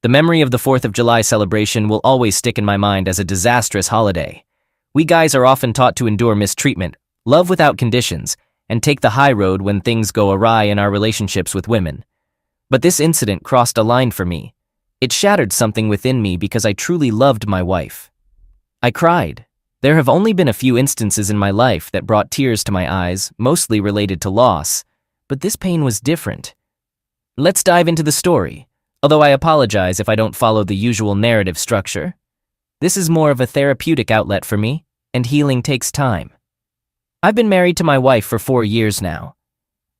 The memory of the 4th of July celebration will always stick in my mind as a disastrous holiday. We guys are often taught to endure mistreatment, love without conditions, and take the high road when things go awry in our relationships with women. But this incident crossed a line for me. It shattered something within me because I truly loved my wife. I cried. There have only been a few instances in my life that brought tears to my eyes, mostly related to loss, but this pain was different. Let's dive into the story, although I apologize if I don't follow the usual narrative structure. This is more of a therapeutic outlet for me, and healing takes time. I've been married to my wife for 4 years now.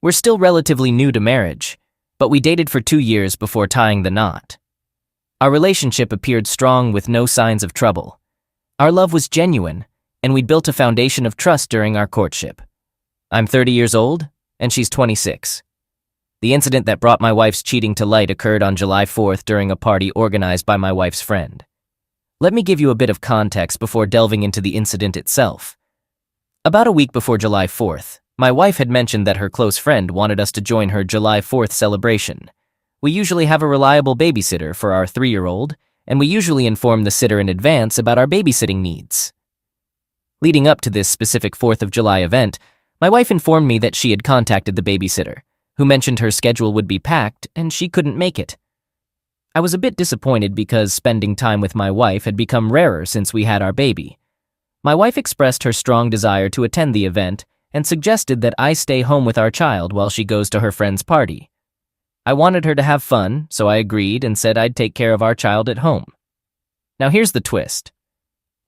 We're still relatively new to marriage, but we dated for 2 years before tying the knot. Our relationship appeared strong with no signs of trouble. Our love was genuine, and we'd built a foundation of trust during our courtship. I'm 30 years old, and she's 26. The incident that brought my wife's cheating to light occurred on July 4th during a party organized by my wife's friend. Let me give you a bit of context before delving into the incident itself. About a week before July 4th, my wife had mentioned that her close friend wanted us to join her July 4th celebration. We usually have a reliable babysitter for our 3-year-old, and we usually inform the sitter in advance about our babysitting needs. Leading up to this specific 4th of July event, my wife informed me that she had contacted the babysitter, who mentioned her schedule would be packed and she couldn't make it. I was a bit disappointed because spending time with my wife had become rarer since we had our baby. My wife expressed her strong desire to attend the event and suggested that I stay home with our child while she goes to her friend's party. I wanted her to have fun, so I agreed and said I'd take care of our child at home. Now here's the twist.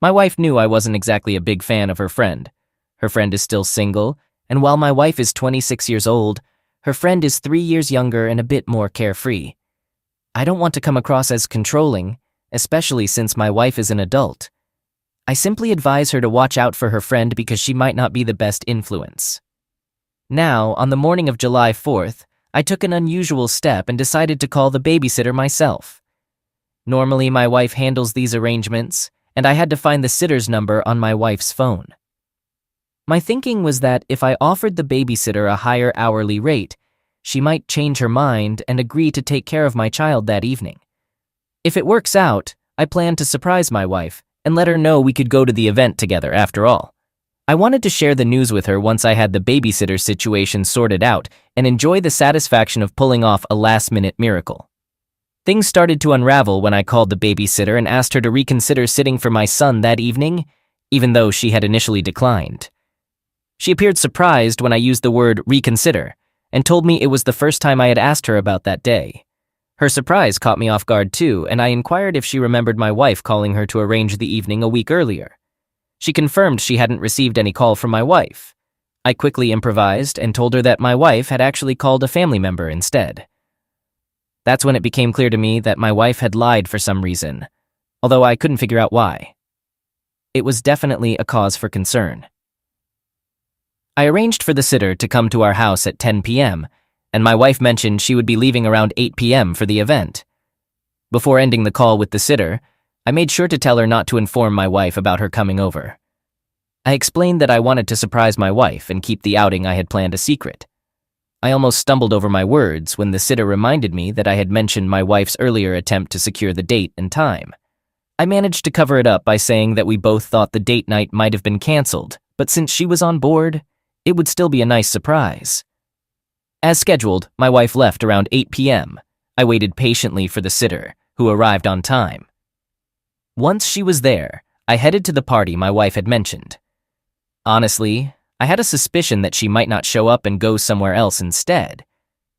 My wife knew I wasn't exactly a big fan of her friend. Her friend is still single, and while my wife is 26 years old, her friend is 3 years younger and a bit more carefree. I don't want to come across as controlling, especially since my wife is an adult. I simply advise her to watch out for her friend because she might not be the best influence. Now, on the morning of July 4th, I took an unusual step and decided to call the babysitter myself. Normally, my wife handles these arrangements, and I had to find the sitter's number on my wife's phone. My thinking was that if I offered the babysitter a higher hourly rate, she might change her mind and agree to take care of my child that evening. If it works out, I plan to surprise my wife and let her know we could go to the event together after all. I wanted to share the news with her once I had the babysitter situation sorted out and enjoy the satisfaction of pulling off a last-minute miracle. Things started to unravel when I called the babysitter and asked her to reconsider sitting for my son that evening, even though she had initially declined. She appeared surprised when I used the word reconsider and told me it was the first time I had asked her about that day. Her surprise caught me off guard too, and I inquired if she remembered my wife calling her to arrange the evening a week earlier. She confirmed she hadn't received any call from my wife. I quickly improvised and told her that my wife had actually called a family member instead. That's when it became clear to me that my wife had lied for some reason, although I couldn't figure out why. It was definitely a cause for concern. I arranged for the sitter to come to our house at 10 p.m., and my wife mentioned she would be leaving around 8 p.m. for the event. Before ending the call with the sitter, I made sure to tell her not to inform my wife about her coming over. I explained that I wanted to surprise my wife and keep the outing I had planned a secret. I almost stumbled over my words when the sitter reminded me that I had mentioned my wife's earlier attempt to secure the date and time. I managed to cover it up by saying that we both thought the date night might have been canceled, but since she was on board, it would still be a nice surprise. As scheduled, my wife left around 8 p.m. I waited patiently for the sitter, who arrived on time. Once she was there, I headed to the party my wife had mentioned. Honestly, I had a suspicion that she might not show up and go somewhere else instead.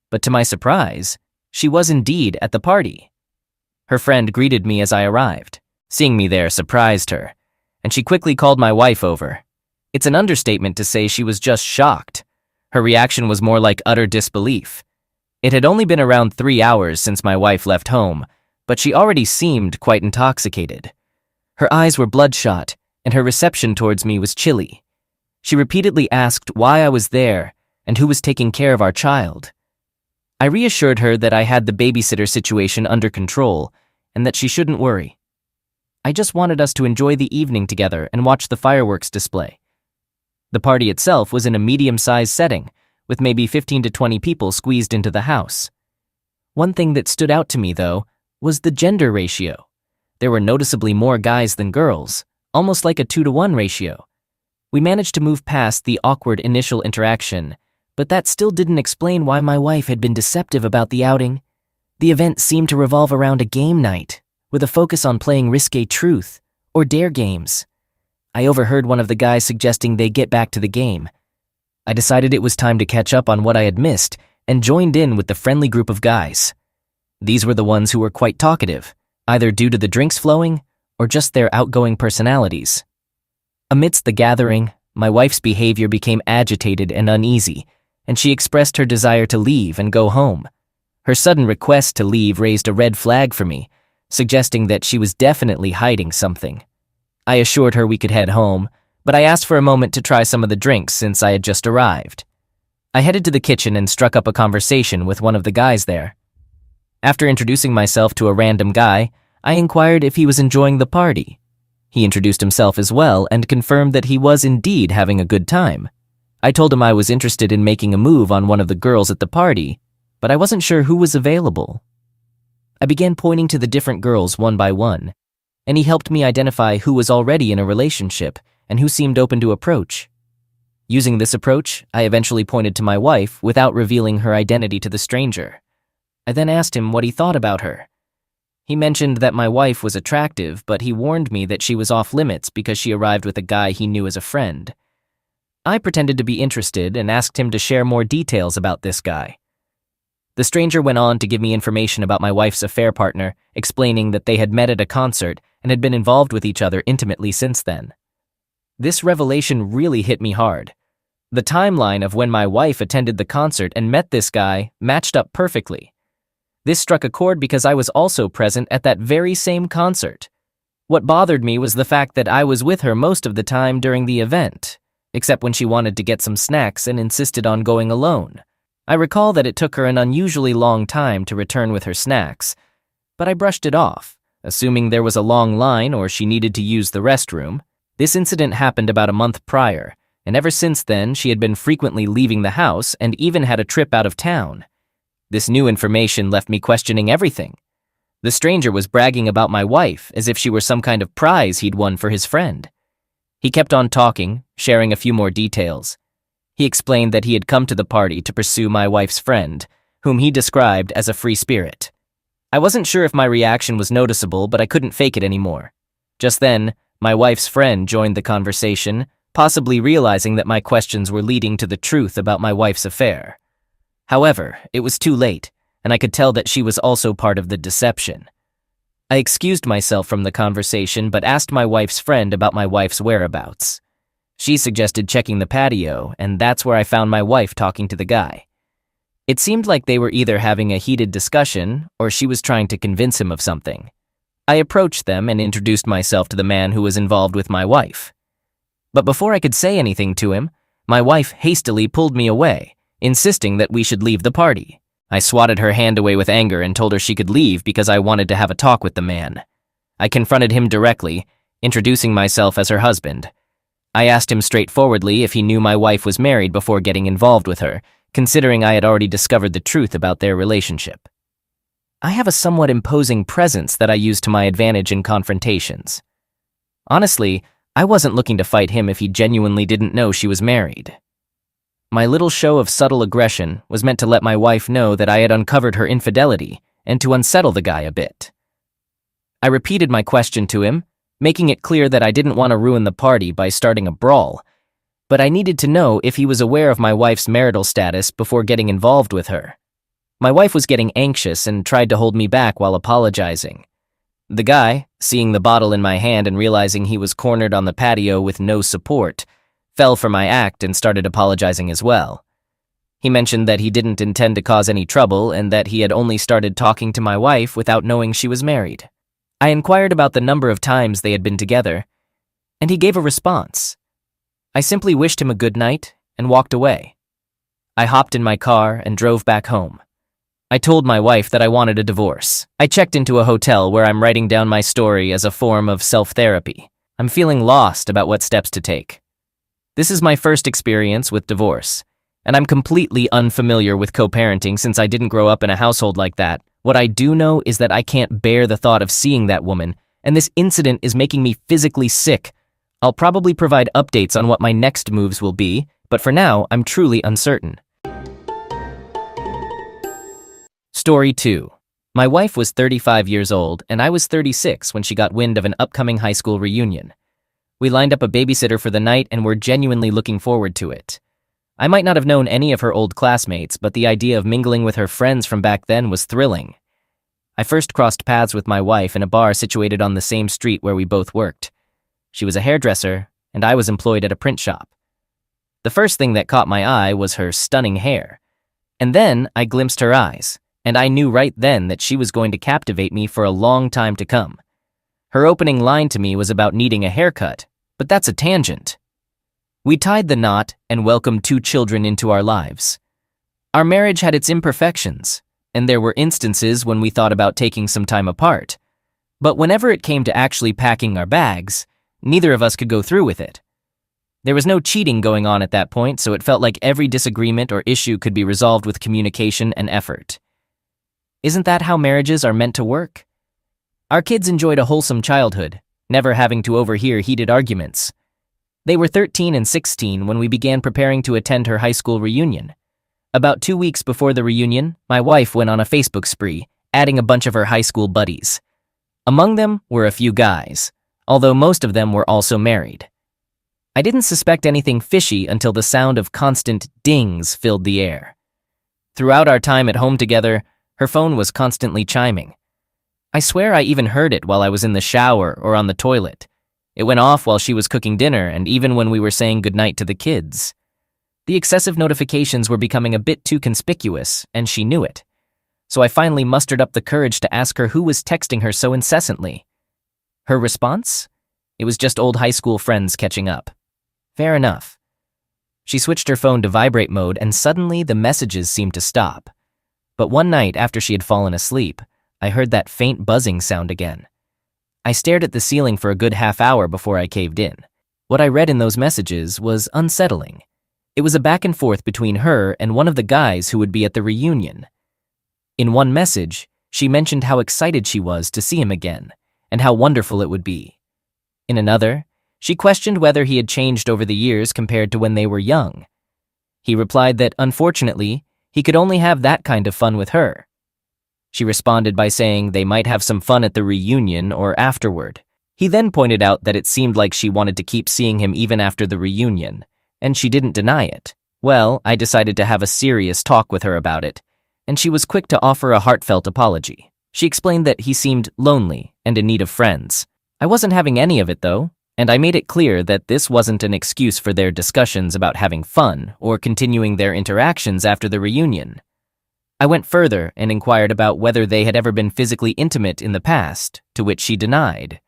But to my surprise, she was indeed at the party. Her friend greeted me as I arrived. Seeing me there surprised her, and she quickly called my wife over. It's an understatement to say she was just shocked. Her reaction was more like utter disbelief. It had only been around 3 hours since my wife left home, but she already seemed quite intoxicated. Her eyes were bloodshot, and her reception towards me was chilly. She repeatedly asked why I was there and who was taking care of our child. I reassured her that I had the babysitter situation under control and that she shouldn't worry. I just wanted us to enjoy the evening together and watch the fireworks display. The party itself was in a medium-sized setting, with maybe 15 to 20 people squeezed into the house. One thing that stood out to me, though, was the gender ratio. There were noticeably more guys than girls, almost like a 2-to-1 ratio. We managed to move past the awkward initial interaction, but that still didn't explain why my wife had been deceptive about the outing. The event seemed to revolve around a game night, with a focus on playing risque truth or dare games. I overheard one of the guys suggesting they get back to the game. I decided it was time to catch up on what I had missed and joined in with the friendly group of guys. These were the ones who were quite talkative, either due to the drinks flowing or just their outgoing personalities. Amidst the gathering, my wife's behavior became agitated and uneasy, and she expressed her desire to leave and go home. Her sudden request to leave raised a red flag for me, suggesting that she was definitely hiding something. I assured her we could head home, but I asked for a moment to try some of the drinks since I had just arrived. I headed to the kitchen and struck up a conversation with one of the guys there. After introducing myself to a random guy, I inquired if he was enjoying the party. He introduced himself as well and confirmed that he was indeed having a good time. I told him I was interested in making a move on one of the girls at the party, but I wasn't sure who was available. I began pointing to the different girls one by one, and he helped me identify who was already in a relationship and who seemed open to approach. Using this approach, I eventually pointed to my wife without revealing her identity to the stranger. I then asked him what he thought about her. He mentioned that my wife was attractive, but he warned me that she was off limits because she arrived with a guy he knew as a friend. I pretended to be interested and asked him to share more details about this guy. The stranger went on to give me information about my wife's affair partner, explaining that they had met at a concert and had been involved with each other intimately since then. This revelation really hit me hard. The timeline of when my wife attended the concert and met this guy matched up perfectly. This struck a chord because I was also present at that very same concert. What bothered me was the fact that I was with her most of the time during the event, except when she wanted to get some snacks and insisted on going alone. I recall that it took her an unusually long time to return with her snacks, but I brushed it off, assuming there was a long line or she needed to use the restroom. This incident happened about a month prior, and ever since then she had been frequently leaving the house and even had a trip out of town. This new information left me questioning everything. The stranger was bragging about my wife as if she were some kind of prize he'd won for his friend. He kept on talking, sharing a few more details. He explained that he had come to the party to pursue my wife's friend, whom he described as a free spirit. I wasn't sure if my reaction was noticeable, but I couldn't fake it anymore. Just then, my wife's friend joined the conversation, possibly realizing that my questions were leading to the truth about my wife's affair. However, it was too late, and I could tell that she was also part of the deception. I excused myself from the conversation but asked my wife's friend about my wife's whereabouts. She suggested checking the patio, and that's where I found my wife talking to the guy. It seemed like they were either having a heated discussion or she was trying to convince him of something. I approached them and introduced myself to the man who was involved with my wife. But before I could say anything to him, my wife hastily pulled me away, insisting that we should leave the party. I swatted her hand away with anger and told her she could leave because I wanted to have a talk with the man. I confronted him directly, introducing myself as her husband. I asked him straightforwardly if he knew my wife was married before getting involved with her, considering I had already discovered the truth about their relationship. I have a somewhat imposing presence that I use to my advantage in confrontations. Honestly, I wasn't looking to fight him if he genuinely didn't know she was married. My little show of subtle aggression was meant to let my wife know that I had uncovered her infidelity and to unsettle the guy a bit. I repeated my question to him, making it clear that I didn't want to ruin the party by starting a brawl, but I needed to know if he was aware of my wife's marital status before getting involved with her. My wife was getting anxious and tried to hold me back while apologizing. The guy, seeing the bottle in my hand and realizing he was cornered on the patio with no support, fell for my act and started apologizing as well. He mentioned that he didn't intend to cause any trouble and that he had only started talking to my wife without knowing she was married. I inquired about the number of times they had been together, and he gave a response. I simply wished him a good night and walked away. I hopped in my car and drove back home. I told my wife that I wanted a divorce. I checked into a hotel where I'm writing down my story as a form of self-therapy. I'm feeling lost about what steps to take. This is my first experience with divorce, and I'm completely unfamiliar with co-parenting since I didn't grow up in a household like that, What I do know is that I can't bear the thought of seeing that woman, and this incident is making me physically sick. I'll probably provide updates on what my next moves will be, but for now, I'm truly uncertain. Story 2. My wife was 35 years old, and I was 36 when she got wind of an upcoming high school reunion. We lined up a babysitter for the night and were genuinely looking forward to it. I might not have known any of her old classmates, but the idea of mingling with her friends from back then was thrilling. I first crossed paths with my wife in a bar situated on the same street where we both worked. She was a hairdresser, and I was employed at a print shop. The first thing that caught my eye was her stunning hair. And then I glimpsed her eyes, and I knew right then that she was going to captivate me for a long time to come. Her opening line to me was about needing a haircut, but that's a tangent. We tied the knot and welcomed 2 children into our lives. Our marriage had its imperfections, and there were instances when we thought about taking some time apart. But whenever it came to actually packing our bags, neither of us could go through with it. There was no cheating going on at that point, so it felt like every disagreement or issue could be resolved with communication and effort. Isn't that how marriages are meant to work? Our kids enjoyed a wholesome childhood, never having to overhear heated arguments. They were 13 and 16 when we began preparing to attend her high school reunion. About 2 weeks before the reunion, my wife went on a Facebook spree, adding a bunch of her high school buddies. Among them were a few guys, although most of them were also married. I didn't suspect anything fishy until the sound of constant dings filled the air. Throughout our time at home together, her phone was constantly chiming. I swear I even heard it while I was in the shower or on the toilet. It went off while she was cooking dinner and even when we were saying goodnight to the kids. The excessive notifications were becoming a bit too conspicuous, and she knew it. So I finally mustered up the courage to ask her who was texting her so incessantly. Her response? It was just old high school friends catching up. Fair enough. She switched her phone to vibrate mode and suddenly the messages seemed to stop. But one night after she had fallen asleep, I heard that faint buzzing sound again. I stared at the ceiling for a good half hour before I caved in. What I read in those messages was unsettling. It was a back and forth between her and one of the guys who would be at the reunion. In one message, she mentioned how excited she was to see him again, and how wonderful it would be. In another, she questioned whether he had changed over the years compared to when they were young. He replied that, unfortunately, he could only have that kind of fun with her. She responded by saying they might have some fun at the reunion or afterward. He then pointed out that it seemed like she wanted to keep seeing him even after the reunion, and she didn't deny it. Well, I decided to have a serious talk with her about it, and she was quick to offer a heartfelt apology. She explained that he seemed lonely and in need of friends. I wasn't having any of it, though, and I made it clear that this wasn't an excuse for their discussions about having fun or continuing their interactions after the reunion. I went further and inquired about whether they had ever been physically intimate in the past, to which she denied.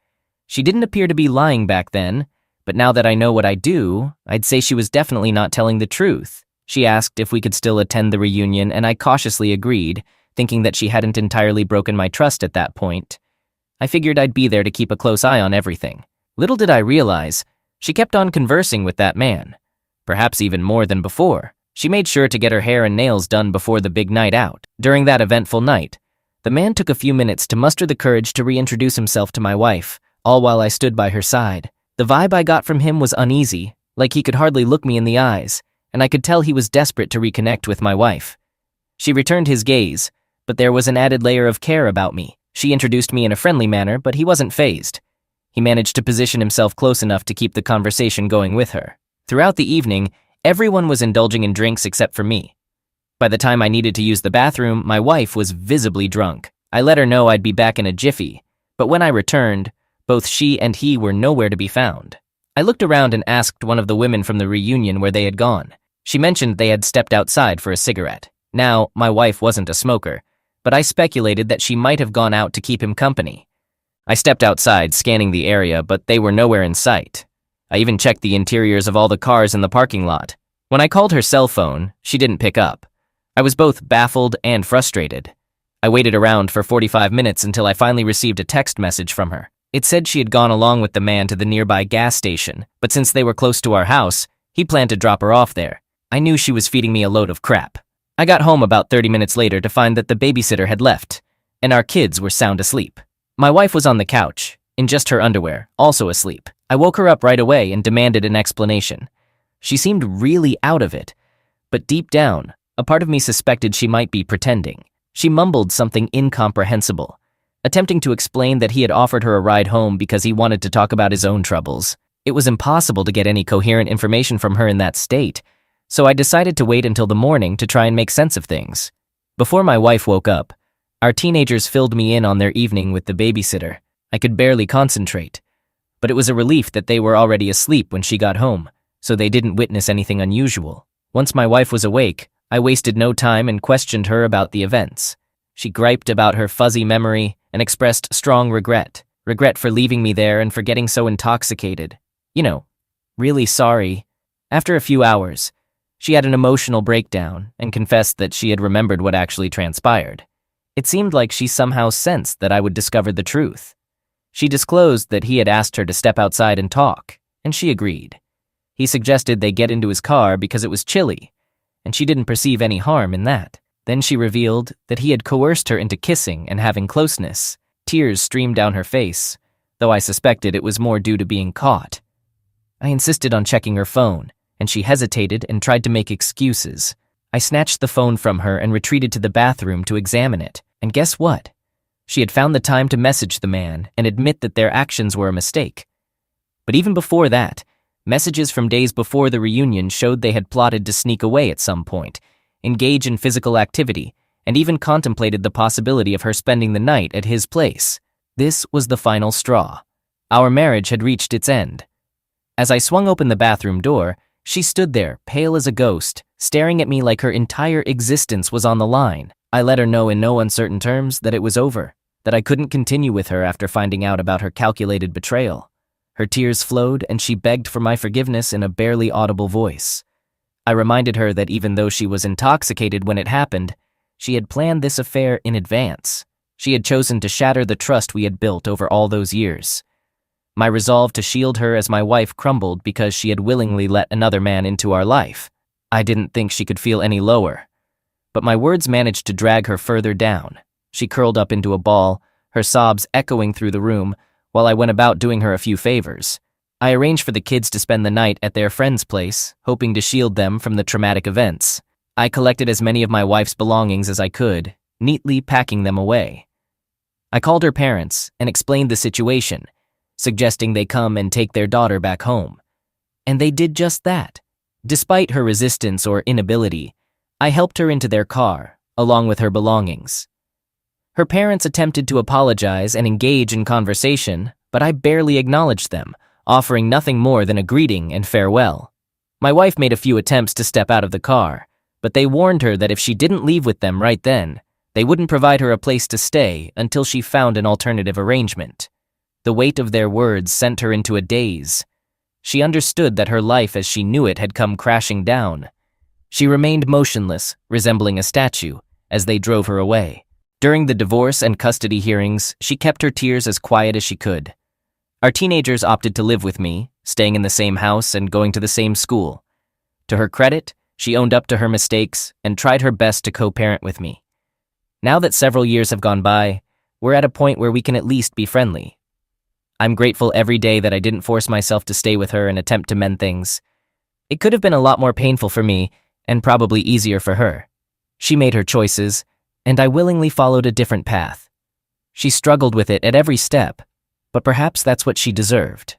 She didn't appear to be lying back then, but now that I know what I do, I'd say she was definitely not telling the truth. She asked if we could still attend the reunion, and I cautiously agreed, thinking that she hadn't entirely broken my trust at that point. I figured I'd be there to keep a close eye on everything. Little did I realize, she kept on conversing with that man. Perhaps even more than before. She made sure to get her hair and nails done before the big night out. During that eventful night, the man took a few minutes to muster the courage to reintroduce himself to my wife, all while I stood by her side. The vibe I got from him was uneasy, like he could hardly look me in the eyes, and I could tell he was desperate to reconnect with my wife. She returned his gaze, but there was an added layer of care about me. She introduced me in a friendly manner, but he wasn't fazed. He managed to position himself close enough to keep the conversation going with her. Throughout the evening, everyone was indulging in drinks except for me. By the time I needed to use the bathroom, my wife was visibly drunk. I let her know I'd be back in a jiffy, but when I returned, both she and he were nowhere to be found. I looked around and asked one of the women from the reunion where they had gone. She mentioned they had stepped outside for a cigarette. Now, my wife wasn't a smoker, but I speculated that she might have gone out to keep him company. I stepped outside, scanning the area, but they were nowhere in sight. I even checked the interiors of all the cars in the parking lot. When I called her cell phone, she didn't pick up. I was both baffled and frustrated. I waited around for 45 minutes until I finally received a text message from her. It said she had gone along with the man to the nearby gas station, but since they were close to our house, he planned to drop her off there. I knew she was feeding me a load of crap. I got home about 30 minutes later to find that the babysitter had left. and our kids were sound asleep. My wife was on the couch, in just her underwear, also asleep. I woke her up right away and demanded an explanation. She seemed really out of it, but deep down, a part of me suspected she might be pretending. She mumbled something incomprehensible, attempting to explain that he had offered her a ride home because he wanted to talk about his own troubles. It was impossible to get any coherent information from her in that state, so I decided to wait until the morning to try and make sense of things. Before my wife woke up, our teenagers filled me in on their evening with the babysitter. I could barely concentrate, but it was a relief that they were already asleep when she got home, so they didn't witness anything unusual. Once my wife was awake, I wasted no time and questioned her about the events. She griped about her fuzzy memory and expressed strong regret for leaving me there and for getting so intoxicated. Really sorry. After a few hours, she had an emotional breakdown and confessed that she had remembered what actually transpired. It seemed like she somehow sensed that I would discover the truth. She disclosed that he had asked her to step outside and talk, and she agreed. He suggested they get into his car because it was chilly, and she didn't perceive any harm in that. Then she revealed that he had coerced her into kissing and having closeness. Tears streamed down her face, though I suspected it was more due to being caught. I insisted on checking her phone, and she hesitated and tried to make excuses. I snatched the phone from her and retreated to the bathroom to examine it, and guess what? She had found the time to message the man and admit that their actions were a mistake. But even before that, messages from days before the reunion showed they had plotted to sneak away at some point, engage in physical activity, and even contemplated the possibility of her spending the night at his place. This was the final straw. Our marriage had reached its end. As I swung open the bathroom door, she stood there, pale as a ghost, staring at me like her entire existence was on the line. I let her know in no uncertain terms that it was over, that I couldn't continue with her after finding out about her calculated betrayal. Her tears flowed, and she begged for my forgiveness in a barely audible voice. I reminded her that even though she was intoxicated when it happened, she had planned this affair in advance. She had chosen to shatter the trust we had built over all those years. My resolve to shield her as my wife crumbled because she had willingly let another man into our life. I didn't think she could feel any lower, but my words managed to drag her further down. She curled up into a ball, her sobs echoing through the room, while I went about doing her a few favors. I arranged for the kids to spend the night at their friend's place, hoping to shield them from the traumatic events. I collected as many of my wife's belongings as I could, neatly packing them away. I called her parents and explained the situation, suggesting they come and take their daughter back home. And they did just that. Despite her resistance or inability, I helped her into their car, along with her belongings. Her parents attempted to apologize and engage in conversation, but I barely acknowledged them, offering nothing more than a greeting and farewell. My wife made a few attempts to step out of the car, but they warned her that if she didn't leave with them right then, they wouldn't provide her a place to stay until she found an alternative arrangement. The weight of their words sent her into a daze. She understood that her life as she knew it had come crashing down. She remained motionless, resembling a statue, as they drove her away. During the divorce and custody hearings, she kept her tears as quiet as she could. Our teenagers opted to live with me, staying in the same house and going to the same school. To her credit, she owned up to her mistakes and tried her best to co-parent with me. Now that several years have gone by, we're at a point where we can at least be friendly. I'm grateful every day that I didn't force myself to stay with her and attempt to mend things. It could have been a lot more painful for me, and probably easier for her. She made her choices, and I willingly followed a different path. She struggled with it at every step, but perhaps that's what she deserved.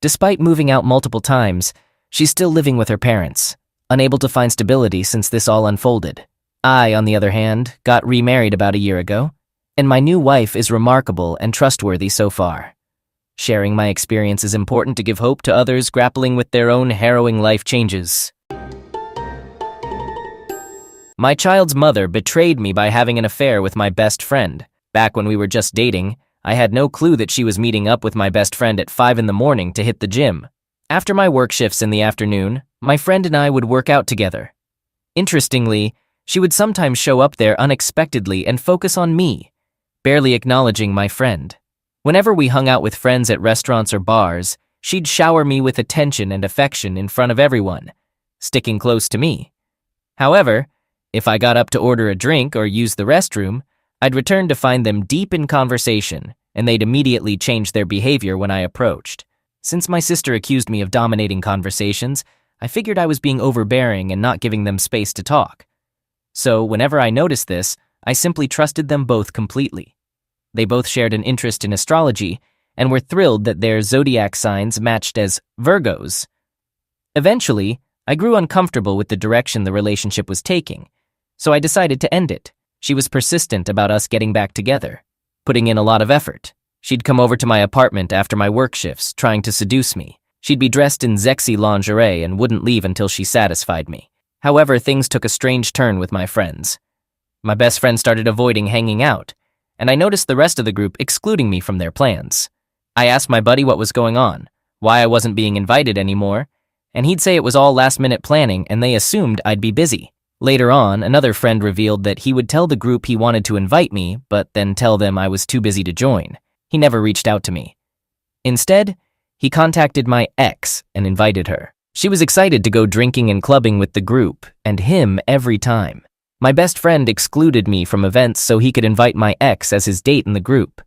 Despite moving out multiple times, she's still living with her parents, unable to find stability since this all unfolded. I, on the other hand, got remarried about a year ago, and my new wife is remarkable and trustworthy so far. Sharing my experience is important to give hope to others grappling with their own harrowing life changes. My child's mother betrayed me by having an affair with my best friend. Back when we were just dating, I had no clue that she was meeting up with my best friend at 5 in the morning to hit the gym. After my work shifts in the afternoon, my friend and I would work out together. Interestingly, she would sometimes show up there unexpectedly and focus on me, barely acknowledging my friend. Whenever we hung out with friends at restaurants or bars, she'd shower me with attention and affection in front of everyone, sticking close to me. However, if I got up to order a drink or use the restroom, I'd return to find them deep in conversation, and they'd immediately change their behavior when I approached. Since my sister accused me of dominating conversations, I figured I was being overbearing and not giving them space to talk. So whenever I noticed this, I simply trusted them both completely. They both shared an interest in astrology and were thrilled that their zodiac signs matched as Virgos. Eventually, I grew uncomfortable with the direction the relationship was taking, so I decided to end it. She was persistent about us getting back together, putting in a lot of effort. She'd come over to my apartment after my work shifts, trying to seduce me. She'd be dressed in sexy lingerie and wouldn't leave until she satisfied me. However, things took a strange turn with my friends. My best friend started avoiding hanging out, and I noticed the rest of the group excluding me from their plans. I asked my buddy what was going on, why I wasn't being invited anymore, and he'd say it was all last-minute planning and they assumed I'd be busy. Later on, another friend revealed that he would tell the group he wanted to invite me, but then tell them I was too busy to join. He never reached out to me. Instead, he contacted my ex and invited her. She was excited to go drinking and clubbing with the group, and him every time. My best friend excluded me from events so he could invite my ex as his date in the group.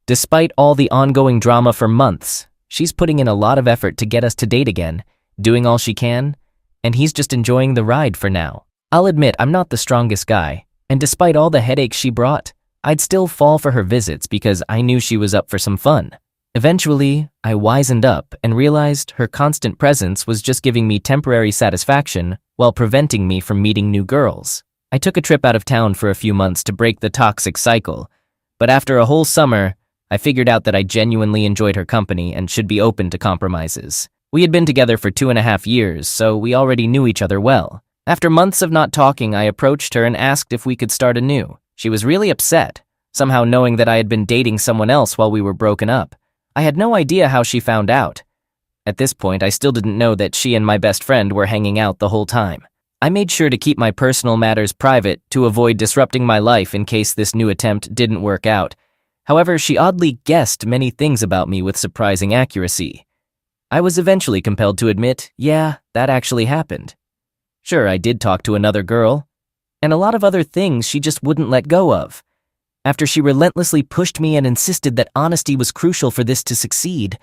Despite all the ongoing drama for months, she's putting in a lot of effort to get us to date again, doing all she can, and he's just enjoying the ride for now. I'll admit I'm not the strongest guy, and despite all the headaches she brought, I'd still fall for her visits because I knew she was up for some fun. Eventually, I wisened up and realized her constant presence was just giving me temporary satisfaction while preventing me from meeting new girls. I took a trip out of town for a few months to break the toxic cycle, but after a whole summer, I figured out that I genuinely enjoyed her company and should be open to compromises. We had been together for 2.5 years, so we already knew each other well. After months of not talking, I approached her and asked if we could start anew. She was really upset, somehow knowing that I had been dating someone else while we were broken up. I had no idea how she found out. At this point, I still didn't know that she and my best friend were hanging out the whole time. I made sure to keep my personal matters private to avoid disrupting my life in case this new attempt didn't work out. However, she oddly guessed many things about me with surprising accuracy. I was eventually compelled to admit, yeah, that actually happened. Sure, I did talk to another girl, and a lot of other things she just wouldn't let go of. After she relentlessly pushed me and insisted that honesty was crucial for this to succeed,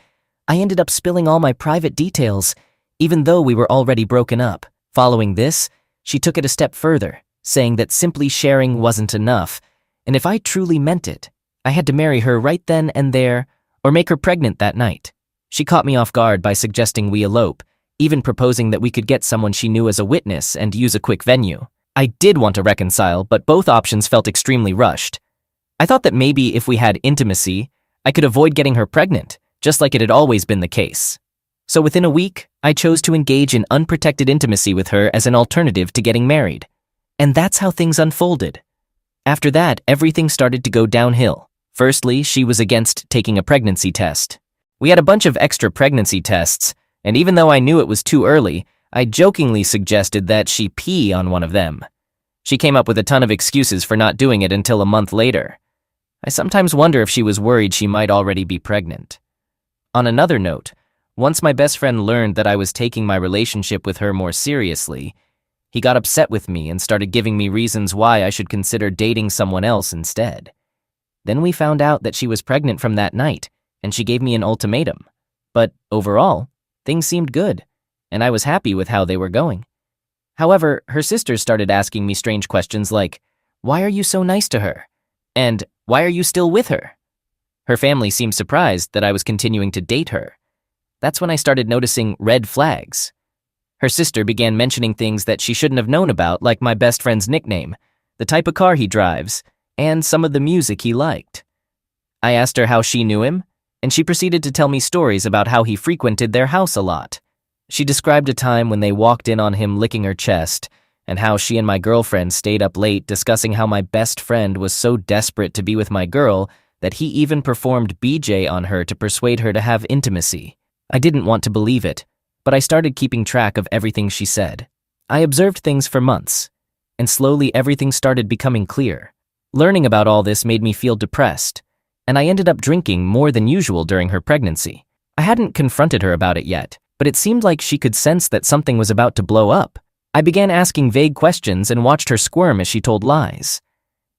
I ended up spilling all my private details, even though we were already broken up. Following this, she took it a step further, saying that simply sharing wasn't enough, and if I truly meant it, I had to marry her right then and there, or make her pregnant that night. She caught me off guard by suggesting we elope, even proposing that we could get someone she knew as a witness and use a quick venue. I did want to reconcile, but both options felt extremely rushed. I thought that maybe if we had intimacy, I could avoid getting her pregnant, just like it had always been the case. So within a week, I chose to engage in unprotected intimacy with her as an alternative to getting married. And that's how things unfolded. After that, everything started to go downhill. Firstly, she was against taking a pregnancy test. We had a bunch of extra pregnancy tests, and even though I knew it was too early, I jokingly suggested that she pee on one of them. She came up with a ton of excuses for not doing it until a month later. I sometimes wonder if she was worried she might already be pregnant. On another note, once my best friend learned that I was taking my relationship with her more seriously, he got upset with me and started giving me reasons why I should consider dating someone else instead. Then we found out that she was pregnant from that night, and she gave me an ultimatum. But overall, things seemed good, and I was happy with how they were going. However, her sisters started asking me strange questions like, "Why are you so nice to her?" And "Why are you still with her?" Her family seemed surprised that I was continuing to date her. That's when I started noticing red flags. Her sister began mentioning things that she shouldn't have known about, like my best friend's nickname, the type of car he drives, and some of the music he liked. I asked her how she knew him, and she proceeded to tell me stories about how he frequented their house a lot. She described a time when they walked in on him licking her chest, and how she and my girlfriend stayed up late discussing how my best friend was so desperate to be with my girl that he even performed BJ on her to persuade her to have intimacy. I didn't want to believe it, but I started keeping track of everything she said. I observed things for months, and slowly everything started becoming clear. Learning about all this made me feel depressed, and I ended up drinking more than usual during her pregnancy. I hadn't confronted her about it yet, but it seemed like she could sense that something was about to blow up. I began asking vague questions and watched her squirm as she told lies.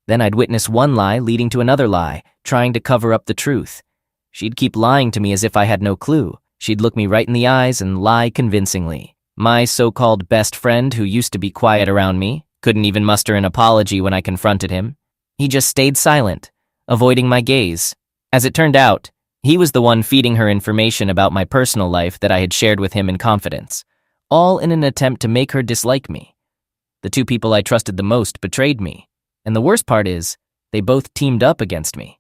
Then I'd witness one lie leading to another lie, trying to cover up the truth. She'd keep lying to me as if I had no clue. She'd look me right in the eyes and lie convincingly. My so-called best friend, who used to be quiet around me, couldn't even muster an apology when I confronted him. He just stayed silent, avoiding my gaze. As it turned out, he was the one feeding her information about my personal life that I had shared with him in confidence, all in an attempt to make her dislike me. The two people I trusted the most betrayed me, and the worst part is, they both teamed up against me.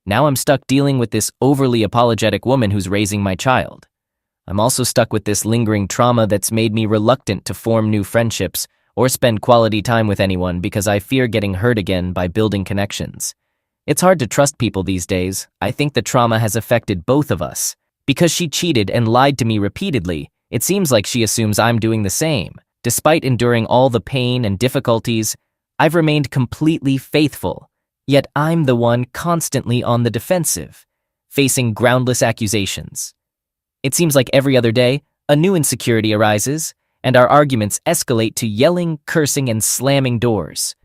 Now I'm stuck dealing with this overly apologetic woman who's raising my child. I'm also stuck with this lingering trauma that's made me reluctant to form new friendships or spend quality time with anyone because I fear getting hurt again by building connections. It's hard to trust people these days. I think the trauma has affected both of us. Because she cheated and lied to me repeatedly, it seems like she assumes I'm doing the same. Despite enduring all the pain and difficulties, I've remained completely faithful. Yet I'm the one constantly on the defensive, facing groundless accusations. It seems like every other day, a new insecurity arises, and our arguments escalate to yelling, cursing, and slamming doors.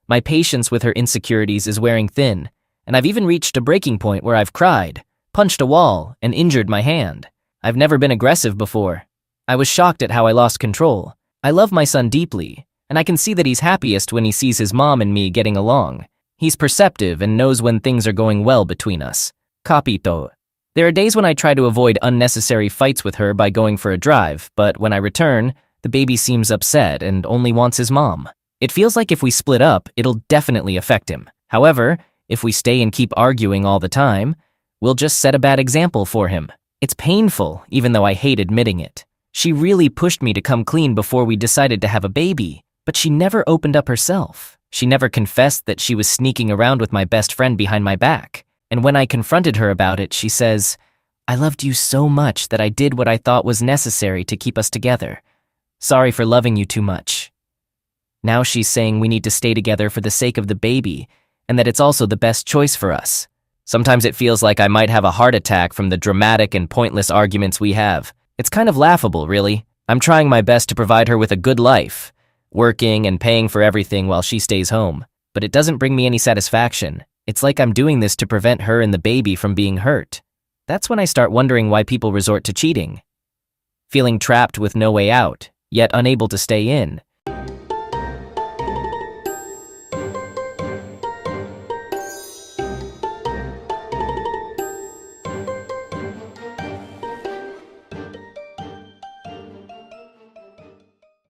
My patience with her insecurities is wearing thin, and I've even reached a breaking point where I've cried, punched a wall, and injured my hand. I've never been aggressive before. I was shocked at how I lost control. I love my son deeply, and I can see that he's happiest when he sees his mom and me getting along. He's perceptive and knows when things are going well between us. Capito. There are days when I try to avoid unnecessary fights with her by going for a drive, but when I return, the baby seems upset and only wants his mom. It feels like if we split up, it'll definitely affect him. However, if we stay and keep arguing all the time, we'll just set a bad example for him. It's painful, even though I hate admitting it. She really pushed me to come clean before we decided to have a baby, but she never opened up herself. She never confessed that she was sneaking around with my best friend behind my back. And when I confronted her about it, she says, "I loved you so much that I did what I thought was necessary to keep us together. Sorry for loving you too much." Now she's saying we need to stay together for the sake of the baby, and that it's also the best choice for us. Sometimes it feels like I might have a heart attack from the dramatic and pointless arguments we have. It's kind of laughable, really. I'm trying my best to provide her with a good life, working and paying for everything while she stays home. But it doesn't bring me any satisfaction. It's like I'm doing this to prevent her and the baby from being hurt. That's when I start wondering why people resort to cheating. Feeling trapped with no way out, yet unable to stay in.